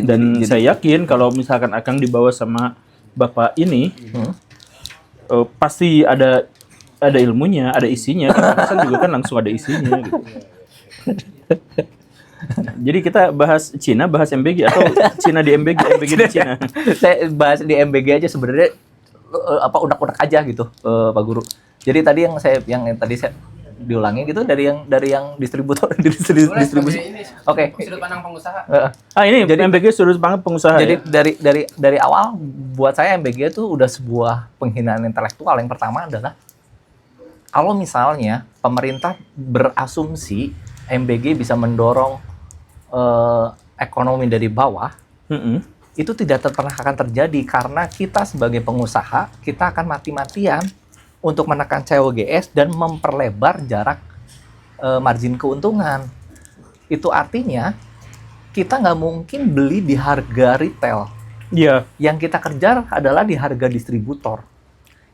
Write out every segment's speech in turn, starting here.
Dan saya yakin kalau misalkan Akang dibawa sama Bapak ini, pasti ada ilmunya, ada isinya. Kan juga kan langsung ada isinya. Gitu. Jadi kita bahas Cina, bahas MBG atau Cina di MBG, MBG di Cina. Saya bahas di MBG aja sebenarnya udak-udak aja gitu, Pak Guru. Jadi tadi yang tadi saya diulangi gitu dari yang distributor distribusi. Oke. Sudut pandang pengusaha. Ini jadi MBG sudut pandang pengusaha. Jadi ya? dari awal buat saya MBG itu udah sebuah penghinaan intelektual. Yang pertama adalah kalau misalnya pemerintah berasumsi MBG bisa mendorong ekonomi dari bawah, itu tidak pernah akan terjadi karena kita sebagai pengusaha kita akan mati-matian untuk menekan COGS dan memperlebar jarak margin keuntungan. Itu artinya kita nggak mungkin beli di harga retail. Iya. Yang kita kejar adalah di harga distributor.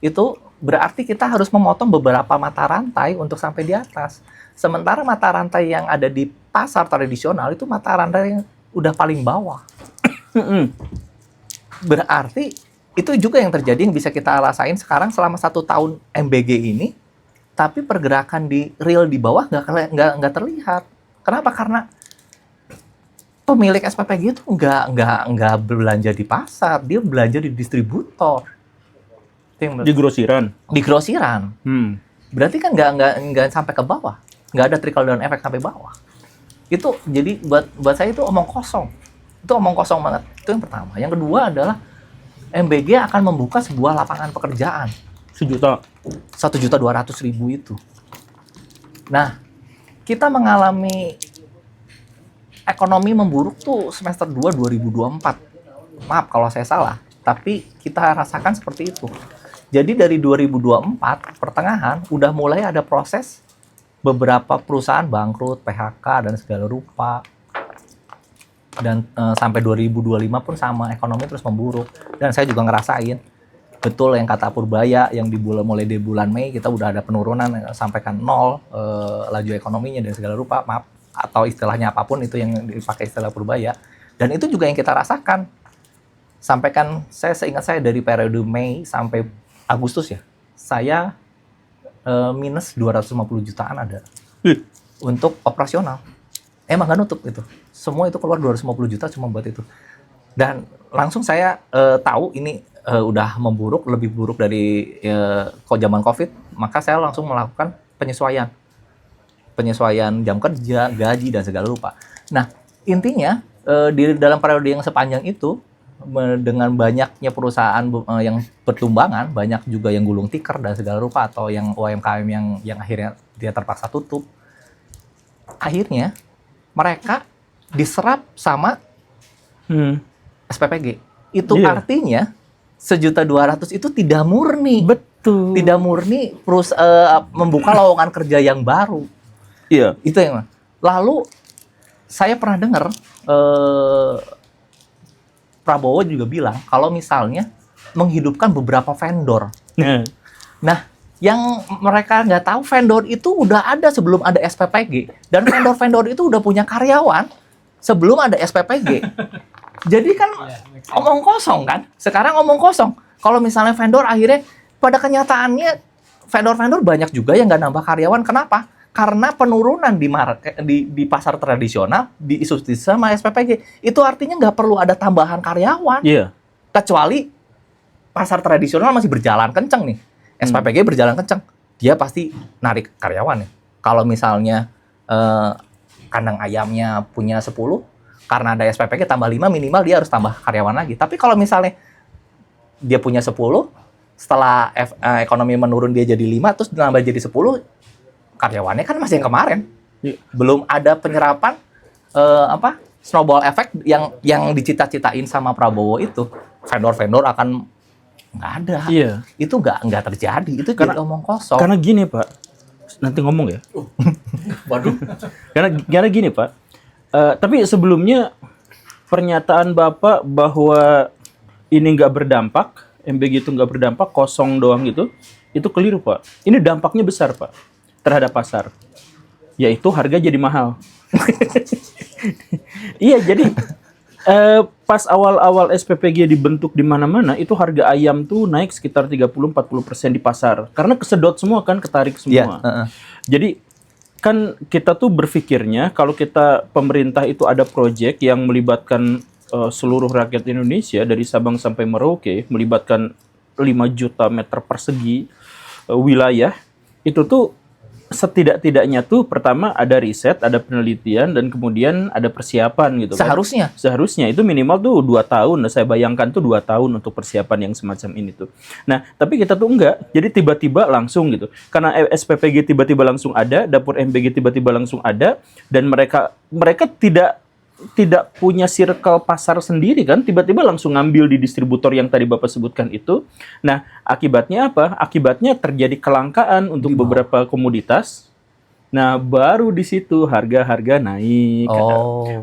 Itu berarti kita harus memotong beberapa mata rantai untuk sampai di atas. Sementara mata rantai yang ada di pasar tradisional itu mata rantai yang udah paling bawah. Berarti itu juga yang terjadi yang bisa kita rasain sekarang selama 1 tahun MBG ini, tapi pergerakan di real di bawah nggak terlihat. Kenapa? Karena pemilik SPPG itu nggak belanja di pasar, dia belanja di distributor. Di grosiran. Di grosiran. Berarti kan nggak sampai ke bawah, nggak ada trickle down effect sampai bawah. Itu jadi buat saya itu omong kosong. Itu omong kosong banget. Itu yang pertama. Yang kedua adalah MBG akan membuka sebuah lapangan pekerjaan. 1.200.000 itu. Nah, kita mengalami ekonomi memburuk tuh semester 2 2024. Maaf kalau saya salah, tapi kita rasakan seperti itu. Jadi dari 2024 pertengahan udah mulai ada proses beberapa perusahaan bangkrut, PHK dan segala rupa. Dan sampai 2025 pun sama, ekonomi terus memburuk. Dan saya juga ngerasain betul yang kata Purbaya yang mulai di bulan Mei kita udah ada penurunan sampaikan 0 laju ekonominya dan segala rupa, maaf, atau istilahnya apapun itu yang dipakai istilah Purbaya. Dan itu juga yang kita rasakan. Sampaikan saya seingat saya dari periode Mei sampai Agustus ya, saya minus 250 jutaan ada untuk operasional. Emang nggak nutup itu. Semua itu keluar 250 juta cuma buat itu. Dan langsung saya tahu ini udah memburuk, lebih buruk dari zaman COVID. Maka saya langsung melakukan penyesuaian jam kerja, gaji, dan segala rupa. Nah, intinya di dalam periode yang sepanjang itu, dengan banyaknya perusahaan yang bertumbangan, banyak juga yang gulung tikar dan segala rupa, atau yang UMKM yang akhirnya dia terpaksa tutup. Akhirnya mereka diserap sama SPPG. Itu artinya 1.200.000 itu tidak murni. Betul. Tidak murni membuka lowongan kerja yang baru. Iya. Itu yang. Lalu saya pernah dengar Prabowo juga bilang kalau misalnya menghidupkan beberapa vendor. Nah, yang mereka nggak tahu vendor itu udah ada sebelum ada SPPG. Dan vendor-vendor itu udah punya karyawan sebelum ada SPPG. Jadi kan omong kosong kan? Sekarang omong kosong. Kalau misalnya vendor akhirnya pada kenyataannya vendor-vendor banyak juga yang nggak nambah karyawan. Kenapa? Karena penurunan di pasar tradisional diikuti sama SPPG. Itu artinya nggak perlu ada tambahan karyawan. Iya. Kecuali pasar tradisional masih berjalan kenceng nih. SPPG berjalan kenceng. Dia pasti narik karyawan nih. Kalau misalnya kandang ayamnya punya 10, karena ada SPPG tambah 5, minimal dia harus tambah karyawan lagi. Tapi kalau misalnya dia punya 10, setelah ekonomi menurun dia jadi 5, terus nambah jadi 10, karyawannya kan masih yang kemarin. Belum ada penyerapan snowball effect yang dicita-citain sama Prabowo itu. Vendor-vendor akan nggak ada. Iya. Itu nggak terjadi. Itu jadi omong kosong. Karena gini, Pak. Nanti ngomong ya. Waduh. Karena gini, Pak. Tapi sebelumnya pernyataan Bapak bahwa ini nggak berdampak, MBG itu nggak berdampak, kosong doang gitu, itu keliru, Pak. Ini dampaknya besar, Pak, terhadap pasar. Yaitu harga jadi mahal. Iya, jadi Pas awal-awal SPPG dibentuk di mana-mana, itu harga ayam tuh naik sekitar 30-40% di pasar. Karena kesedot semua kan, ketarik semua. Jadi kan kita tuh berpikirnya kalau kita pemerintah itu ada proyek yang melibatkan seluruh rakyat Indonesia dari Sabang sampai Merauke, melibatkan 5 juta meter persegi wilayah, itu tuh setidak-tidaknya tuh pertama ada riset, ada penelitian, dan kemudian ada persiapan gitu kan. Seharusnya itu minimal tuh 2 tahun. Nah, saya bayangkan tuh 2 tahun untuk persiapan yang semacam ini tuh. Nah, tapi kita tuh enggak. Jadi tiba-tiba langsung gitu. Karena SPPG tiba-tiba langsung ada, dapur MBG tiba-tiba langsung ada, dan mereka tidak punya circle pasar sendiri kan, tiba-tiba langsung ngambil di distributor yang tadi Bapak sebutkan itu. Nah, akibatnya apa? Akibatnya terjadi kelangkaan untuk beberapa komoditas. Nah, baru di situ harga-harga naik.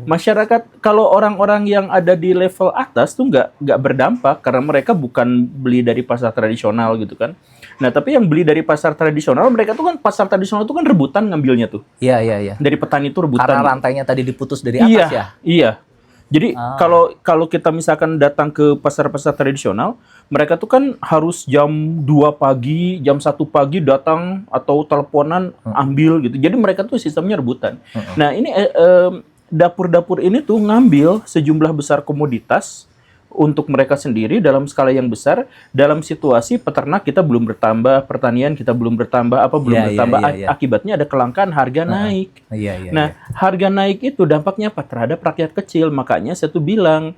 Masyarakat, kalau orang-orang yang ada di level atas tuh nggak berdampak karena mereka bukan beli dari pasar tradisional gitu kan. Nah, tapi yang beli dari pasar tradisional, mereka tuh kan pasar tradisional tuh kan rebutan ngambilnya tuh. Iya. Dari petani itu rebutan. Karena rantainya tadi diputus dari atas ya? Iya. Jadi kalau kita misalkan datang ke pasar-pasar tradisional, mereka tuh kan harus jam 2 pagi, jam 1 pagi datang atau teleponan ambil gitu. Jadi mereka tuh sistemnya rebutan. Nah, ini dapur-dapur ini tuh ngambil sejumlah besar komoditas untuk mereka sendiri dalam skala yang besar, dalam situasi peternak kita belum bertambah, pertanian kita belum bertambah, bertambah. Akibatnya ada kelangkaan, harga naik. Nah, harga naik itu dampaknya apa? Terhadap rakyat kecil. Makanya saya tuh bilang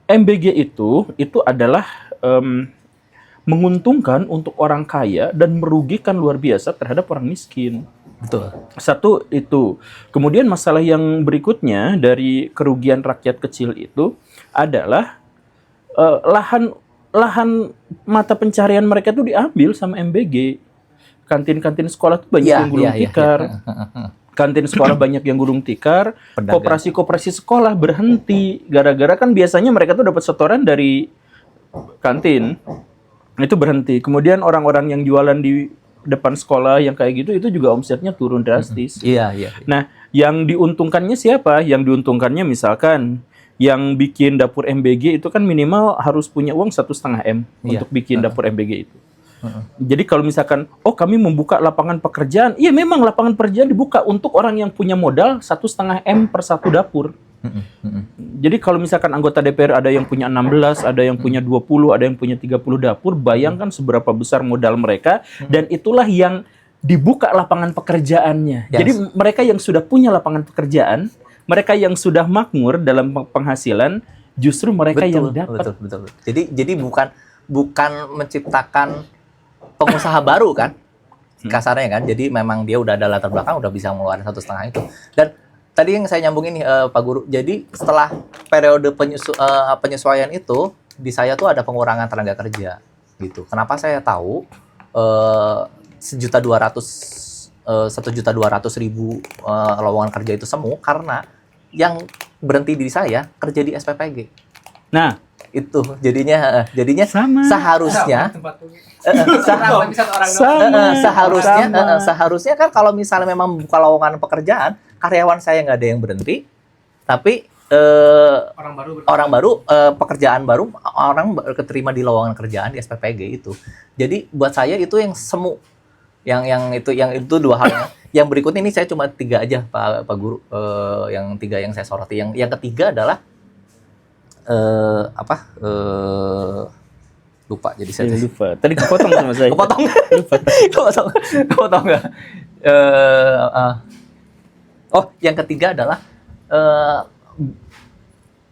MBG itu adalah menguntungkan untuk orang kaya dan merugikan luar biasa terhadap orang miskin. Betul. Satu itu. Kemudian masalah yang berikutnya dari kerugian rakyat kecil itu adalah lahan mata pencarian mereka itu diambil sama MBG. Kantin-kantin sekolah tuh banyak yang gulung tikar. Kantin sekolah banyak yang gulung tikar. Koperasi-koperasi sekolah berhenti gara-gara kan biasanya mereka tuh dapat setoran dari kantin. Itu berhenti. Kemudian orang-orang yang jualan di depan sekolah yang kayak gitu itu juga omsetnya turun drastis. Nah, yang diuntungkannya siapa? Yang diuntungkannya misalkan yang bikin dapur MBG itu kan minimal harus punya uang 1,5 M untuk bikin dapur MBG itu. Jadi kalau misalkan, kami membuka lapangan pekerjaan, iya memang lapangan pekerjaan dibuka untuk orang yang punya modal 1,5 M per satu dapur. Jadi kalau misalkan anggota DPR ada yang punya 16, ada yang punya 20, ada yang punya 30 dapur, bayangkan seberapa besar modal mereka, dan itulah yang dibuka lapangan pekerjaannya. Jadi mereka yang sudah punya lapangan pekerjaan, mereka yang sudah makmur dalam penghasilan, justru mereka yang dapat. Betul. Jadi bukan menciptakan pengusaha baru kan, kasarnya kan. Jadi memang dia udah ada latar belakang, udah bisa mengeluarkan 1,5 itu. Dan tadi yang saya nyambungin nih Pak Guru, jadi setelah periode penyesuaian itu, di saya tuh ada pengurangan tenaga kerja gitu. Kenapa saya tahu 1.200.000 lowongan kerja itu semu? Karena yang berhenti di saya kerja di SPPG. Nah, itu jadinya seharusnya seharusnya kan kalau misalnya memang buka lowongan pekerjaan, karyawan saya nggak ada yang berhenti, tapi pekerjaan baru orang keterima di lowongan kerjaan di SPPG itu. Jadi buat saya itu yang semu, yang itu dua hal. Yang berikutnya ini saya cuma 3 aja Pak Guru, yang 3 yang saya soroti. Yang ketiga adalah lupa, jadi saya lupa. Tadi kepotong sama saya. Kepotong nggak? Yang ketiga adalah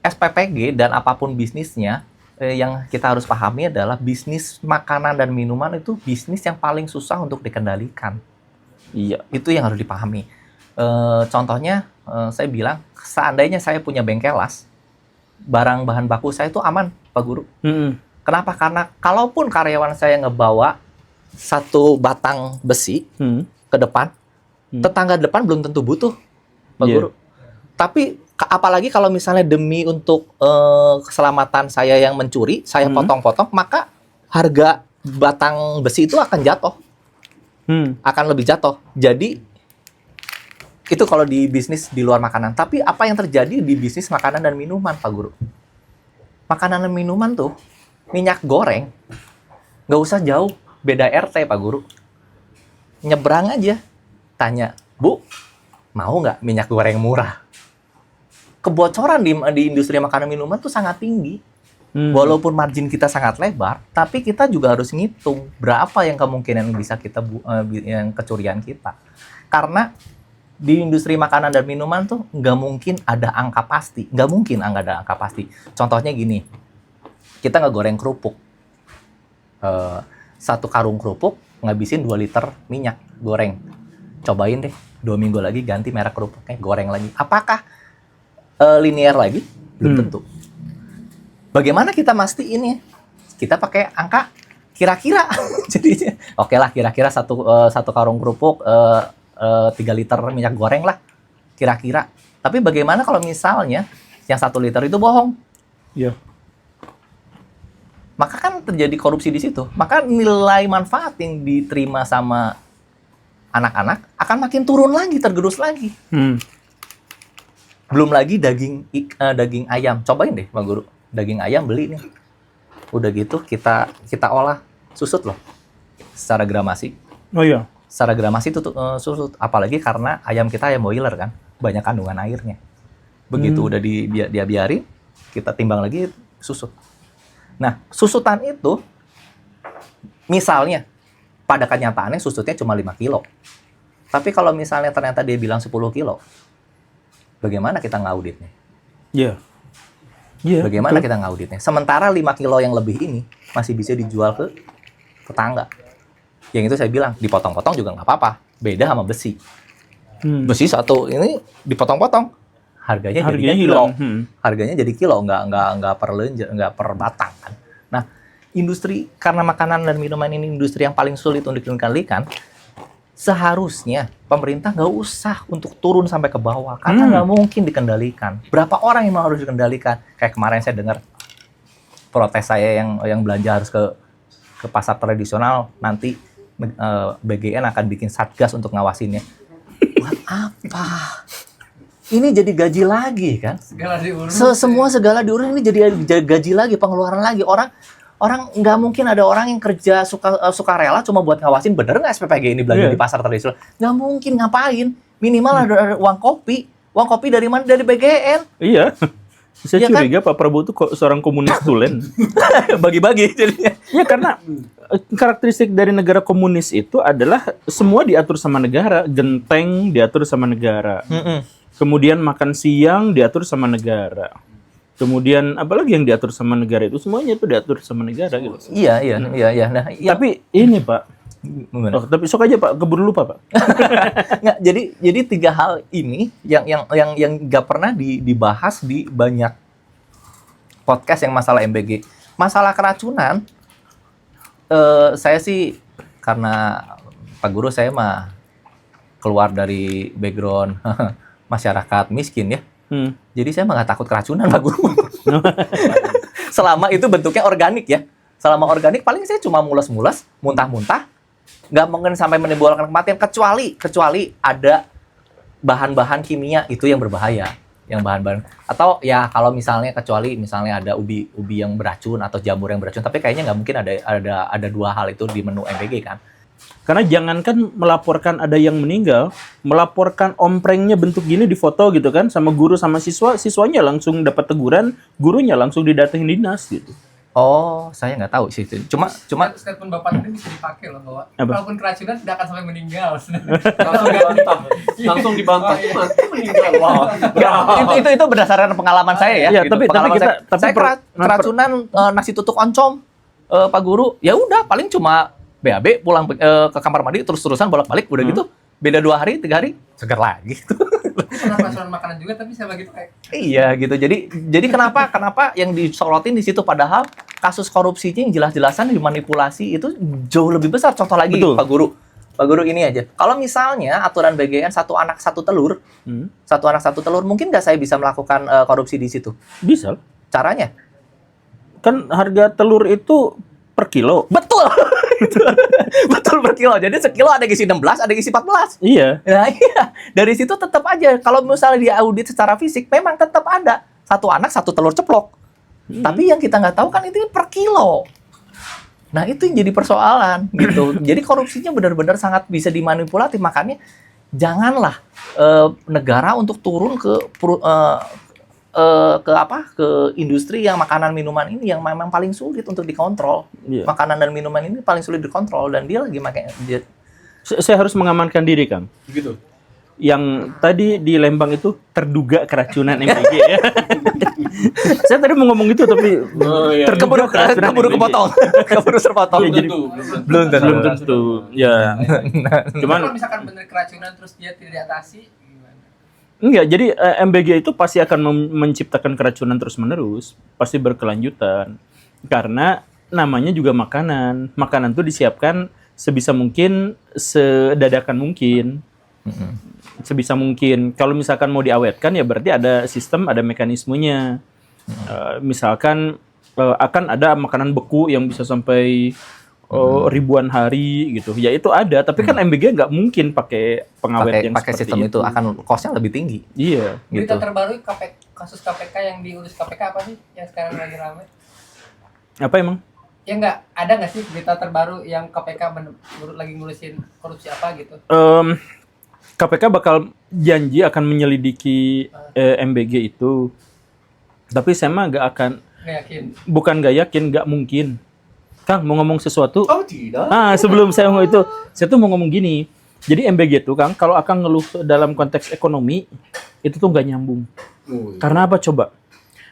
SPPG dan apapun bisnisnya, yang kita harus pahami adalah bisnis makanan dan minuman itu bisnis yang paling susah untuk dikendalikan. Iya, itu yang harus dipahami. Contohnya, saya bilang, seandainya saya punya bengkelas, barang bahan baku saya itu aman, Pak Guru. Kenapa? Karena kalaupun karyawan saya ngebawa 1 batang besi ke depan, tetangga depan belum tentu butuh, Pak Guru. Tapi apalagi kalau misalnya demi untuk keselamatan saya yang mencuri, saya potong-potong, maka harga batang besi itu akan jatuh. Akan lebih jatuh. Jadi Itu kalau di bisnis di luar makanan. Tapi apa yang terjadi di bisnis makanan dan minuman, Pak Guru? Makanan dan minuman tuh, minyak goreng, nggak usah jauh, beda RT, Pak Guru. Nyebrang aja, tanya, Bu, mau nggak minyak goreng murah? Kebocoran di industri makanan minuman tuh sangat tinggi. Walaupun margin kita sangat lebar, tapi kita juga harus ngitung berapa yang kemungkinan bisa kita yang kecurian kita. Karena di industri makanan dan minuman tuh nggak mungkin ada angka pasti. Nggak mungkin nggak ada angka pasti. Contohnya gini, kita nggak goreng kerupuk. Satu karung kerupuk ngabisin 2 liter minyak goreng. Cobain deh, 2 minggu lagi ganti merek kerupuknya, goreng lagi. Apakah linear lagi? Belum tentu. Bagaimana kita mastiin ya? Kita pakai angka kira-kira. Jadi oke lah, kira-kira satu karung kerupuk 3 liter minyak goreng lah, kira-kira. Tapi bagaimana kalau misalnya yang 1 liter itu bohong? Iya. Maka kan terjadi korupsi di situ. Maka nilai manfaat yang diterima sama anak-anak akan makin turun lagi, tergerus lagi. Belum lagi daging ayam. Cobain deh, Pak Guru. Daging ayam beli nih. Udah gitu kita olah susut loh. Secara gramasi. Oh iya. Secara gramasi itu susut, apalagi karena ayam kita ayam boiler kan, banyak kandungan airnya. Begitu udah dia biarin, kita timbang lagi susut. Nah, susutan itu misalnya pada kenyataannya susutnya cuma 5 kilo. Tapi kalau misalnya ternyata dia bilang 10 kilo, bagaimana kita ngauditnya? Iya. Iya. Bagaimana kita ngauditnya? Sementara 5 kilo yang lebih ini masih bisa dijual ke tetangga. Yang itu saya bilang, dipotong-potong juga nggak apa-apa. Beda sama besi. Besi satu ini dipotong-potong, harganya jadi kilo. Harganya jadi kilo, nggak per batang kan. Nah, industri karena makanan dan minuman ini industri yang paling sulit untuk dikendalikan, seharusnya pemerintah nggak usah untuk turun sampai ke bawah, karena nggak mungkin dikendalikan. Berapa orang yang harus dikendalikan? Kayak kemarin saya dengar protes saya yang belanja harus ke pasar tradisional, nanti BGN akan bikin satgas untuk ngawasinnya. Buat apa? Ini jadi gaji lagi kan? Segala diurus. Semua segala diurus, ini jadi gaji lagi, pengeluaran lagi. Orang nggak mungkin ada orang yang kerja suka rela cuma buat ngawasin bener nggak SPPG ini belanja di pasar tradisional. Nggak mungkin, ngapain? Minimal ada uang kopi. Uang kopi dari mana? Dari BGN. Iya. Saya Iya curiga Pak Prabowo itu seorang komunis tulen. Bagi-bagi jadinya. Ya karena karakteristik dari negara komunis itu adalah semua diatur sama negara, genteng diatur sama negara. Kemudian makan siang diatur sama negara. Kemudian apalagi yang diatur sama negara itu semuanya itu diatur sama negara gitu. Iya. Nah, Tapi ini Pak, gimana? tapi sok aja Pak, keburu lupa Pak. Nggak, jadi 3 hal ini yang nggak pernah dibahas di banyak podcast yang masalah MBG. Masalah keracunan, saya sih karena Pak Guru saya mah keluar dari background masyarakat miskin ya. Jadi saya mah nggak takut keracunan, Pak Guru. Selama itu bentuknya organik ya. Selama organik paling saya cuma mules-mules, muntah-muntah. Nggak mungkin sampai menimbulkan kematian, kecuali ada bahan-bahan kimia itu yang berbahaya, yang bahan-bahan atau ya kalau misalnya kecuali misalnya ada ubi yang beracun atau jamur yang beracun, tapi kayaknya nggak mungkin ada 2 hal itu di menu MBG kan. Karena jangankan melaporkan ada yang meninggal, melaporkan omprengnya bentuk gini di foto gitu kan sama guru sama siswa, siswanya langsung dapat teguran, gurunya langsung didatengin dinas gitu. Oh, saya nggak tahu sih itu. Cuma Statement Bapak tadi bisa dipakai loh bahwa Apa? walaupun keracunan tidak akan sampai meninggal. Langsung dibantah. Mati meninggal. Wah. itu berdasarkan pengalaman saya ya. Iya, gitu. tapi Pengalaman kita saya, saya keracunan nasi tutuk oncom, Pak Guru. Ya udah paling cuma BAB pulang ke kamar mandi terus-terusan bolak-balik udah gitu. Beda 2 hari, 3 hari segar lagi. Pernah perasaan makanan juga tapi saya begitu kayak Iya gitu. Jadi kenapa yang disorotin di situ padahal kasus korupsinya yang jelas-jelasan dimanipulasi itu jauh lebih besar. Contoh lagi Betul. Pak Guru ini aja. Kalau misalnya aturan BGN 1 anak 1 telur, 1 anak 1 telur, mungkin nggak saya bisa melakukan korupsi di situ? Bisa. Caranya? Kan harga telur itu per kilo. Betul. Betul per kilo. Jadi sekilo ada yang isi 16, ada yang isi 14. Iya. Nah, iya. Dari situ tetap aja kalau misalnya diaudit secara fisik memang tetap ada satu anak satu telur ceplok. Tapi yang kita nggak tahu kan itu per kilo. Nah, itu yang jadi persoalan gitu. Jadi korupsinya benar-benar sangat bisa dimanipulasi. Makanya janganlah negara untuk turun ke industri yang makanan minuman ini yang memang paling sulit untuk dikontrol. Iya. Makanan dan minuman ini paling sulit dikontrol dan dia lagi Saya harus mengamankan diri, Kang. Gitu. Yang tadi di Lembang itu terduga keracunan MBG ya. Saya tadi mau ngomong itu tapi Oh, iya. terduga keracunan keburu MBG. kepotong. Keburu terpotong. Iya, jadi Belum tentu. belum tentu. Ya. Cuman Cuman kalau misalkan bener keracunan terus dia tidak diatasi gimana? enggak, jadi MBG itu pasti akan menciptakan keracunan terus-menerus, pasti berkelanjutan. Karena namanya juga makanan. Makanan itu disiapkan sebisa mungkin, sedadakan mungkin. Sebisa mungkin. Kalau misalkan mau diawetkan ya berarti ada sistem, ada mekanismenya. Misalkan akan ada makanan beku yang bisa sampai ribuan hari gitu. Ya itu ada, tapi kan MBG nggak mungkin pakai pengawet yang pakai seperti sistem itu akan cost-nya lebih tinggi. Iya, Berita gitu. terbaru kasus KPK yang diurus KPK apa sih yang sekarang lagi ramai? Apa emang? Ya ada nggak sih berita terbaru yang KPK lagi ngurusin korupsi apa gitu? KPK bakal janji akan menyelidiki MBG itu. Tapi saya mah nggak akan, Nggak yakin. bukan nggak yakin, nggak mungkin. Kang, mau ngomong sesuatu? Oh tidak. Sebelum saya ngomong itu, saya tuh mau ngomong gini. Jadi MBG itu, Kang, kalau akan ngeluh dalam konteks ekonomi, itu tuh nggak nyambung. Oh, iya. Karena apa coba?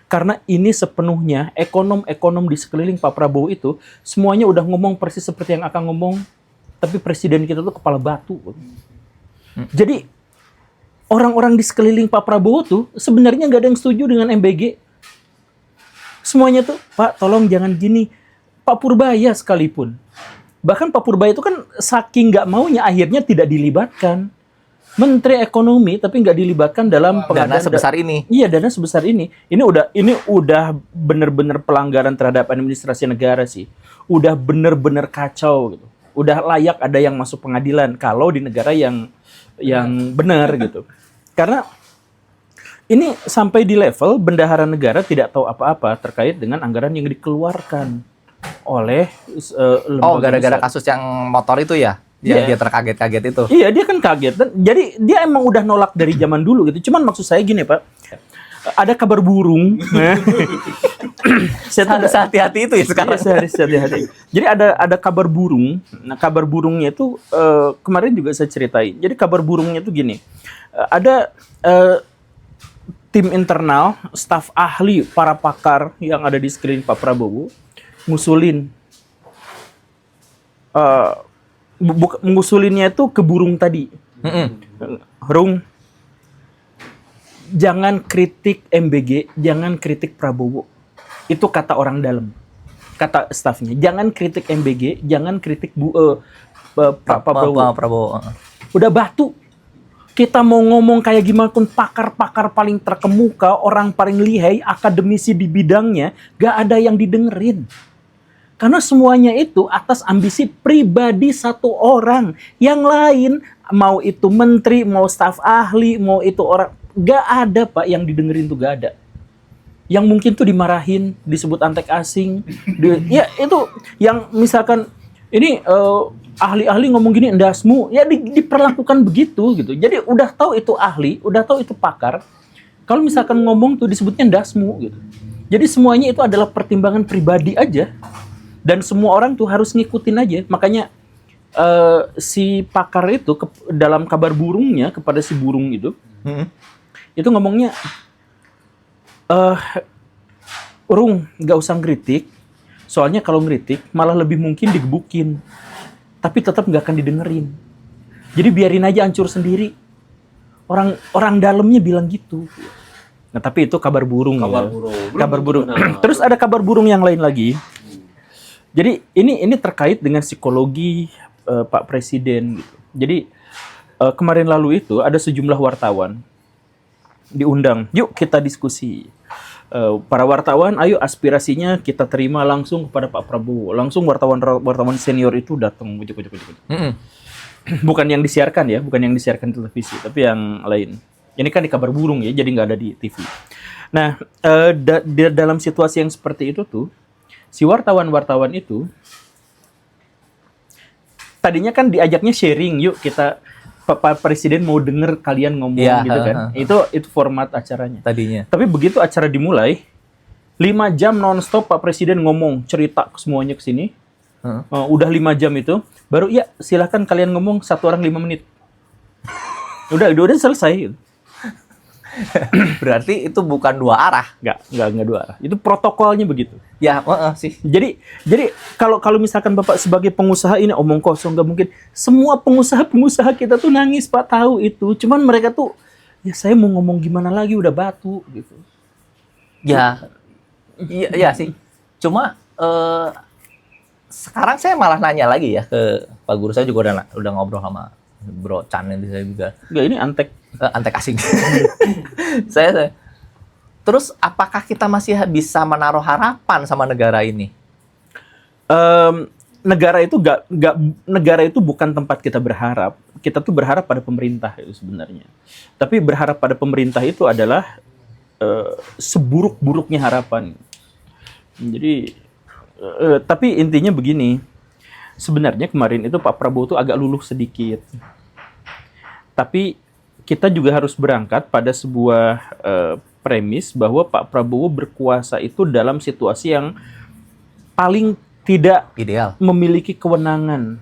Karena ini sepenuhnya ekonom-ekonom di sekeliling Pak Prabowo itu, semuanya udah ngomong persis seperti yang akan ngomong, tapi presiden kita tuh kepala batu. Jadi, orang-orang di sekeliling Pak Prabowo tuh sebenarnya nggak ada yang setuju dengan MBG. Semuanya tuh, Pak, tolong jangan gini. Pak Purbaya sekalipun. Bahkan Pak Purbaya itu kan saking nggak maunya akhirnya tidak dilibatkan. Menteri Ekonomi tapi nggak dilibatkan dalam Dana pengadaan sebesar ini. Iya, dana sebesar ini. Ini udah bener-bener pelanggaran terhadap administrasi negara sih. Udah bener-bener kacau gitu. Udah layak ada yang masuk pengadilan kalau di negara yang benar gitu. Karena ini sampai di level bendahara negara tidak tahu apa-apa terkait dengan anggaran yang dikeluarkan oleh lembaga Gara-gara besar. kasus yang motor itu ya? Yang Iya. dia terkaget-kaget itu. Iya, dia kan kaget. Jadi dia emang udah nolak dari zaman dulu gitu. Cuman maksud saya gini, Pak. Ada kabar burung. Saya tuh Harus hati-hati itu ya sekarang. Iya, saya harus hati-hati. Jadi ada kabar burung. Nah, kabar burungnya itu kemarin juga saya ceritain. Jadi kabar burungnya itu gini. Ada tim internal, staf ahli, para pakar yang ada di sekeliling Pak Prabowo ngusulin. Ngusulinnya itu ke burung tadi. Rung, jangan kritik MBG, jangan kritik Prabowo. Itu kata orang dalam, kata stafnya. Jangan kritik MBG, jangan kritik Pak Prabowo. Udah batu. Kita mau ngomong kayak gimana pun, pakar-pakar paling terkemuka, orang paling lihai, akademisi di bidangnya, gak ada yang didengerin. Karena semuanya itu atas ambisi pribadi satu orang. Yang lain, mau itu menteri, mau staf ahli, mau itu orang, gak ada, Pak, yang didengerin tuh gak ada. Yang mungkin tuh dimarahin, disebut antek asing. Ya itu yang misalkan ini ahli-ahli ngomong gini, endasmu, ya diperlakukan begitu gitu. Jadi udah tahu itu ahli, udah tahu itu pakar. Kalau misalkan ngomong tuh disebutnya endasmu gitu. Jadi semuanya itu adalah pertimbangan pribadi aja. Dan semua orang tuh harus ngikutin aja. Makanya si pakar itu dalam kabar burungnya kepada si burung itu ngomongnya, Rung, gak usah ngeritik. Soalnya kalau ngeritik malah lebih mungkin digebukin. Tapi tetap gak akan didengerin. Jadi biarin aja hancur sendiri. Orang dalamnya bilang gitu. Nah tapi itu kabar burung. Kabar ya. burung. Kabar burung. Benar. Terus ada kabar burung yang lain lagi. Jadi ini terkait dengan psikologi Pak Presiden gitu. Jadi kemarin lalu itu ada sejumlah wartawan diundang, yuk kita diskusi. para wartawan, ayo aspirasinya kita terima langsung kepada Pak Prabowo. Langsung wartawan senior itu datang, ujuk. Bukan yang disiarkan ya, bukan yang disiarkan televisi, tapi yang lain. Ini kan di kabar burung ya, jadi nggak ada di TV. Nah, dalam situasi yang seperti itu tuh, si wartawan itu tadinya kan diajaknya sharing, yuk kita Pak Presiden mau denger kalian ngomong gitu kan. Itu format acaranya. Tadinya. Tapi begitu acara dimulai, 5 jam nonstop Pak Presiden ngomong, cerita semuanya ke sini. Udah 5 jam itu, baru ya silahkan kalian ngomong 1 orang 5 menit. Udah selesai. Berarti itu bukan 2 arah. Nggak 2 arah. Itu protokolnya begitu. Ya, sih. Jadi kalau misalkan Bapak sebagai pengusaha ini omong kosong nggak mungkin. Semua pengusaha kita tuh nangis Pak, tahu itu. Cuman mereka tuh ya saya mau ngomong gimana lagi, udah batu gitu. Ya. Iya sih. Cuma sekarang saya malah nanya lagi ya ke Pak Guru, saya juga udah ngobrol sama Bro Chan nanti saya juga. Enggak, ini Antek asing. saya. Terus apakah kita masih bisa menaruh harapan sama negara ini? Negara itu bukan tempat kita berharap. Kita tuh berharap pada pemerintah itu sebenarnya. Tapi berharap pada pemerintah itu adalah seburuk-buruknya harapan. Jadi tapi intinya begini. Sebenarnya kemarin itu Pak Prabowo tuh agak luluh sedikit. Tapi kita juga harus berangkat pada sebuah premis bahwa Pak Prabowo berkuasa itu dalam situasi yang paling tidak Ideal. memiliki kewenangan.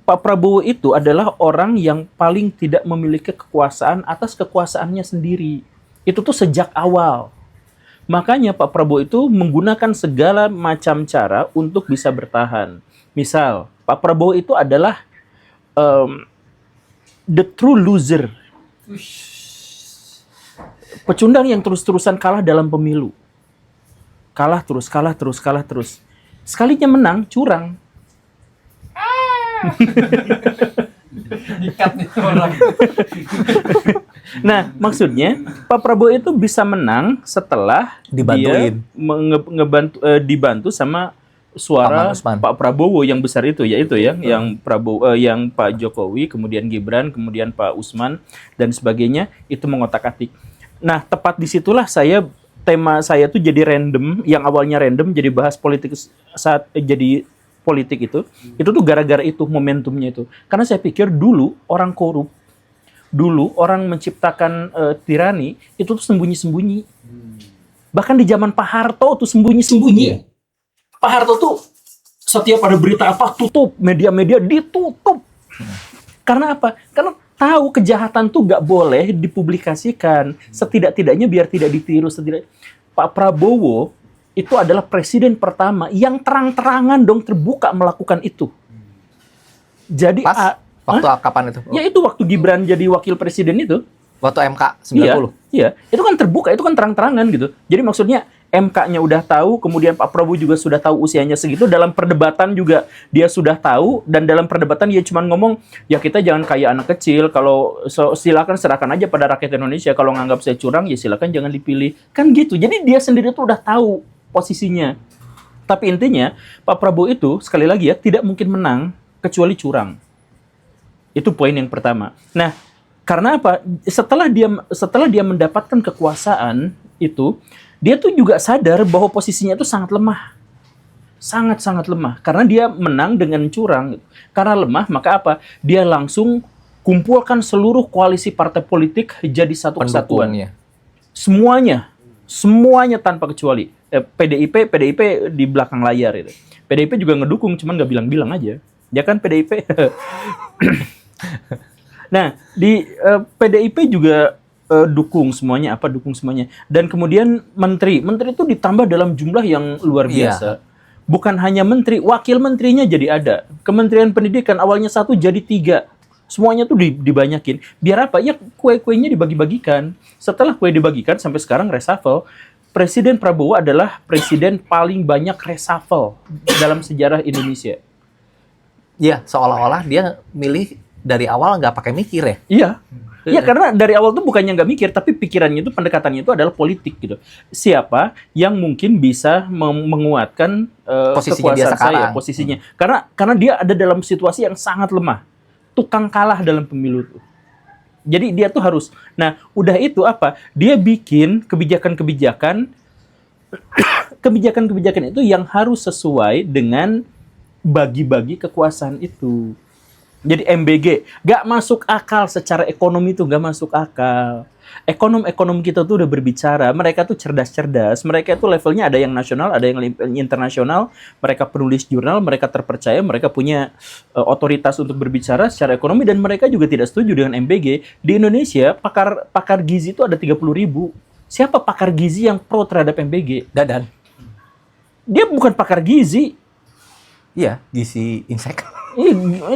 Pak Prabowo itu adalah orang yang paling tidak memiliki kekuasaan atas kekuasaannya sendiri. Itu tuh sejak awal. Makanya Pak Prabowo itu menggunakan segala macam cara untuk bisa bertahan. Misal, Pak Prabowo itu adalah the true loser. Pecundang yang terus-terusan kalah dalam pemilu. Kalah terus. Sekalinya menang, curang. Dikat nih orang. Nah, maksudnya Pak Prabowo itu bisa menang setelah Dibantuin. dia dibantu sama suara Pak Prabowo yang besar itu, yaitu ya, yang Pak Jokowi, kemudian Gibran, kemudian Pak Usman dan sebagainya itu mengotak-atik. Nah, tepat disitulah tema saya tuh jadi random, yang awalnya random jadi bahas politik saat jadi politik itu tuh gara-gara itu, momentumnya itu. Karena saya pikir dulu orang korup, dulu orang menciptakan tirani itu tuh sembunyi-sembunyi. Bahkan di zaman Pak Harto tuh sembunyi-sembunyi. Pak Harto tuh setiap ada berita apa tutup, media-media ditutup. Karena apa? Karena tahu kejahatan tuh nggak boleh dipublikasikan. Setidak-tidaknya biar tidak ditiru. Pak Prabowo itu adalah presiden pertama yang terang-terangan dong terbuka melakukan itu. Jadi waktu kapan itu? Ya itu waktu Gibran jadi wakil presiden itu. Waktu MK 90. Iya, itu kan terbuka, itu kan terang-terangan gitu. Jadi maksudnya MK-nya udah tahu, kemudian Pak Prabowo juga sudah tahu usianya segitu, dalam perdebatan juga dia sudah tahu, dan dalam perdebatan dia cuma ngomong, ya kita jangan kayak anak kecil, kalau silakan serahkan aja pada rakyat Indonesia, kalau nganggap saya curang, ya silakan jangan dipilih. Kan gitu, jadi dia sendiri tuh udah tahu posisinya. Tapi intinya, Pak Prabowo itu, sekali lagi ya, tidak mungkin menang, kecuali curang. Itu poin yang pertama. Nah, karena apa? Setelah dia mendapatkan kekuasaan itu, dia tuh juga sadar bahwa posisinya itu sangat lemah. Sangat-sangat lemah. Karena dia menang dengan curang. Karena lemah, maka apa? Dia langsung kumpulkan seluruh koalisi partai politik jadi satu kesatuan. Semuanya tanpa kecuali. PDIP di belakang layar itu. PDIP juga ngedukung, cuman nggak bilang-bilang aja. Ya kan PDIP? Nah, di PDIP juga dukung semuanya. Dan kemudian menteri itu ditambah dalam jumlah yang luar biasa. Bukan hanya menteri, wakil menterinya jadi ada. Kementerian Pendidikan awalnya 1 jadi 3. Semuanya tuh dibanyakin. Biar apa? Ya kue-kuenya dibagi-bagikan. Setelah kue dibagikan sampai sekarang reshuffle, Presiden Prabowo adalah presiden paling banyak reshuffle dalam sejarah Indonesia. Iya, seolah-olah dia milih dari awal nggak pakai mikir ya. Iya. Ya karena dari awal tuh bukannya nggak mikir, tapi pikirannya itu pendekatannya itu adalah politik gitu. Siapa yang mungkin bisa menguatkan Posisinya dia kekuasaan saya, sekarang. posisinya. Karena dia ada dalam situasi yang sangat lemah, tukang kalah dalam pemilu tuh. Jadi dia tuh harus. Nah, udah itu apa? Dia bikin kebijakan-kebijakan itu yang harus sesuai dengan bagi-bagi kekuasaan itu. Jadi MBG nggak masuk akal secara ekonomi tuh, nggak masuk akal. Ekonom kita tuh udah berbicara, mereka tuh cerdas-cerdas, mereka tuh levelnya ada yang nasional, ada yang internasional, mereka penulis jurnal, mereka terpercaya, mereka punya otoritas untuk berbicara secara ekonomi, dan mereka juga tidak setuju dengan MBG. Di Indonesia pakar gizi itu ada 30.000. Siapa pakar gizi yang pro terhadap MBG? Dadan. Dia bukan pakar gizi. Iya, gizi insek.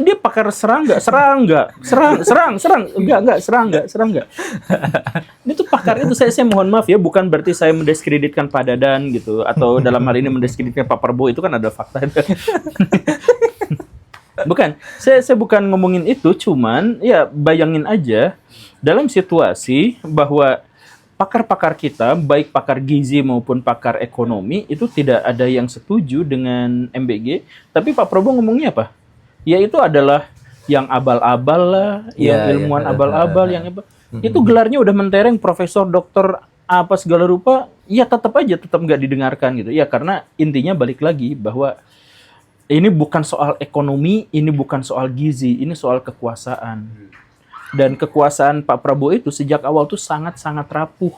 Dia pakar serangga. Dia tuh pakar itu. Saya mohon maaf ya, bukan berarti saya mendiskreditkan Pak Dadan gitu, atau dalam hal ini mendiskreditkan Pak Prabowo, itu kan ada fakta. Bukan, saya bukan ngomongin itu, cuman ya bayangin aja dalam situasi bahwa pakar-pakar kita, baik pakar gizi maupun pakar ekonomi, itu tidak ada yang setuju dengan MBG. Tapi Pak Prabowo ngomongnya apa? Ya itu adalah yang abal-abal lah, yang ilmuwan abal-abal, yang apa. Itu gelarnya udah mentereng, profesor, doktor, apa segala rupa, ya tetap nggak didengarkan gitu. Ya karena intinya balik lagi bahwa ini bukan soal ekonomi, ini bukan soal gizi, ini soal kekuasaan. Dan kekuasaan Pak Prabowo itu sejak awal tuh sangat-sangat rapuh.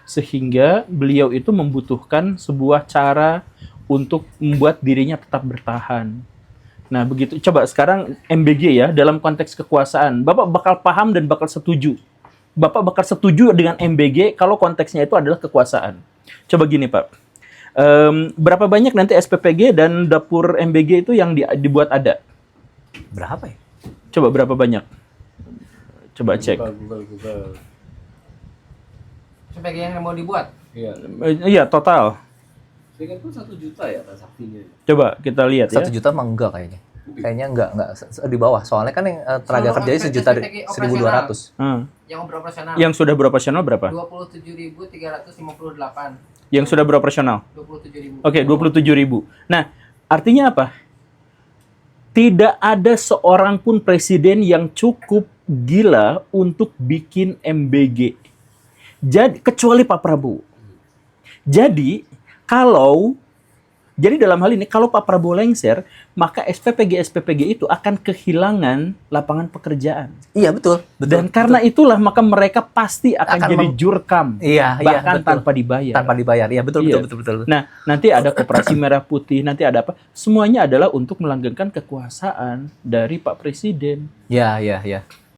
Sehingga beliau itu membutuhkan sebuah cara untuk membuat dirinya tetap bertahan. Nah begitu, coba sekarang MBG ya, dalam konteks kekuasaan, Bapak bakal paham dan bakal setuju. Bapak bakal setuju dengan MBG kalau konteksnya itu adalah kekuasaan. Coba gini Pak, berapa banyak nanti SPPG dan dapur MBG itu yang dibuat ada? Berapa ya? Coba berapa banyak? Coba cek. Google. Sampai yang mau dibuat. Iya. Iya, total. Saya kan 1 juta ya transaksinya. Coba kita lihat ya. 1 juta mah enggak kayaknya. Kayaknya enggak di bawah. Soalnya kan yang tenaga Seluruh kerjanya aspek 1.200. Yang beroperasional. Yang sudah beroperasional berapa? 27.358. Yang sudah beroperasional. 27.000. Oke, 27.000. Nah, artinya apa? Tidak ada seorang pun presiden yang cukup gila untuk bikin MBG. Jadi kecuali Pak Prabowo. Jadi dalam hal ini kalau Pak Prabowo lengser, maka SPPG itu akan kehilangan lapangan pekerjaan. Iya, betul. Dan karena itulah maka mereka pasti akan jadi jurkam. Iya, bahkan betul. tanpa dibayar. Tanpa dibayar. Iya, betul. Nah, nanti ada koperasi merah putih, nanti ada apa? Semuanya adalah untuk melanggengkan kekuasaan dari Pak Presiden. Iya.